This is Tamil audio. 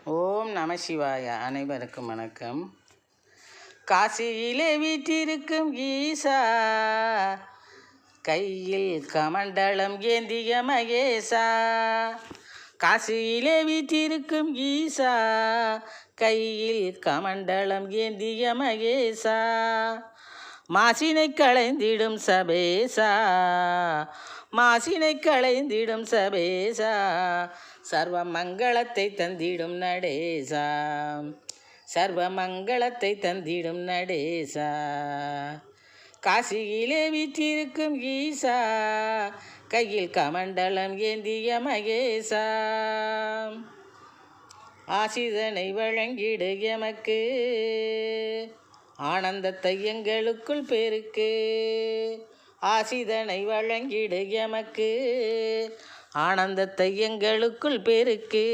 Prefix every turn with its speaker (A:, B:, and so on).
A: ஓம் நம சிவாய. அனைவருக்கும் வணக்கம். காசியிலே வீற்றிருக்கும் ஈசா, கையில் கமண்டலம் ஏந்திய மகேசா. காசியிலே வீற்றிருக்கும் ஈசா, கையில் கமண்டலம் ஏந்திய மகேசா. மாசினை களைந்திடும் சபேசா, மாசினை களைந்திடும் சபேசா. சர்வ மங்களத்தை தந்திடும் நடேசா, சர்வ மங்களத்தை தந்திடும் நடேசா. காசியிலே வீற்றிருக்கும் ஈசா, கையில் கமண்டலம் ஏந்திய மகேசா. ஆசிதனை வழங்கிடு எமக்கு, ஆனந்தத்தை எங்களுக்குள் பெருக்கு. ஆசிதனை வழங்கிடு எமக்கு, ஆனந்தத்தை எங்களுக்குள் பெருக்கு.